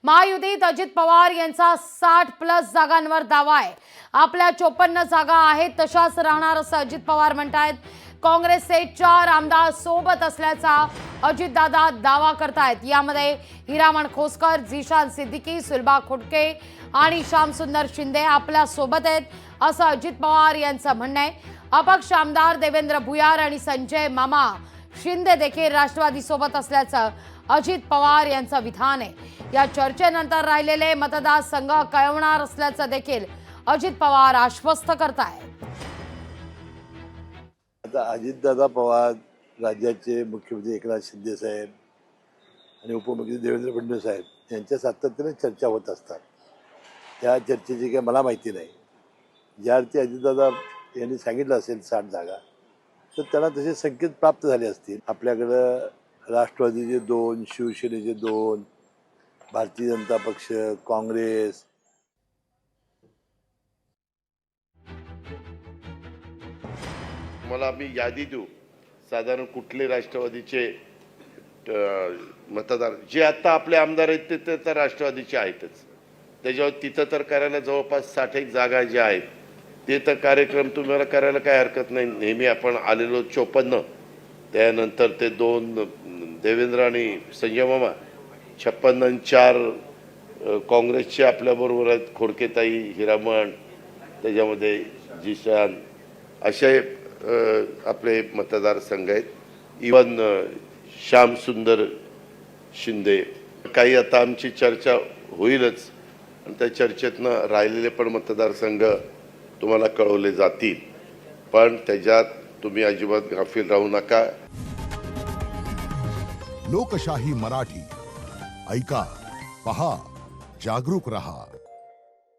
महायुतीत अजित पवार यांचा 60+ जागांवर दावा आहे। आपल्या 54 जागा आहेत तशाच राहणार असं अजित पवार म्हणतायत। काँग्रेसचे 4 आमदार सोबत असल्याचा अजितदादा दावा करतायत। यामध्ये हिरामण खोसकर, झिशान सिद्दीकी, सुलभा खोटके आणि श्यामसुंदर शिंदे आपल्या सोबत आहेत असं अजित पवार यांचं म्हणणं आहे। अपक्ष आमदार देवेंद्र भुयार आणि संजय मामा शिंदे देखील राष्ट्रवादी सोबत असल्याचं अजित पवार यांचं विधान आहे। या चर्चेनंतर राहिलेले मतदारसंघ कळवणार असल्याचं देखील अजित पवार आश्वस्त करतायत। आता अजितदादा पवार, राज्याचे मुख्यमंत्री एकनाथ शिंदे साहेब आणि उपमुख्यमंत्री देवेंद्र फडणवीस साहेब यांच्या सातत्याने चर्चा होत असतात। त्या चर्चेची काही मला माहिती नाही। ज्यावरती अजितदादा यांनी सांगितलं असेल 60 जागा, तर त्यांना तसे संकेत प्राप्त झाले असतील। आपल्याकडं राष्ट्रवादीचे 2, शिवसेनेचे 2, भारतीय जनता पक्ष, काँग्रेस, मला आम्ही यादी देऊ साधारण कुठले राष्ट्रवादीचे मतदार जे आता आपले आमदार आहेत ते तर राष्ट्रवादीचे आहेतच। त्याच्यावर तिथं तर करायला जवळपास 60 जागा ज्या आहेत ते तर कार्यक्रम तुम्हाला करायला काय हरकत नाही। नेहमी आपण आलेलो 54, त्यानंतर ते 2 देवेंद्र आणि संजय मामा, 56 आणि 4 काँग्रेसचे आपल्याबरोबर आहेत, खोडकेताई, हिरामण, त्याच्यामध्ये जिशान, असे आपले मतदारसंघ आहेत। इवन श्यामसुंदर शिंदे, काही आता आमची चर्चा होईलच आणि त्या चर्चेतनं राहिलेले पण मतदारसंघ तुम्हाला कळवले जातील, पण त्याच्यात तुम्ही अजिबात गाफील राहू नका। लोकशाही मराठी ऐका, पहा, जागरूक रहा।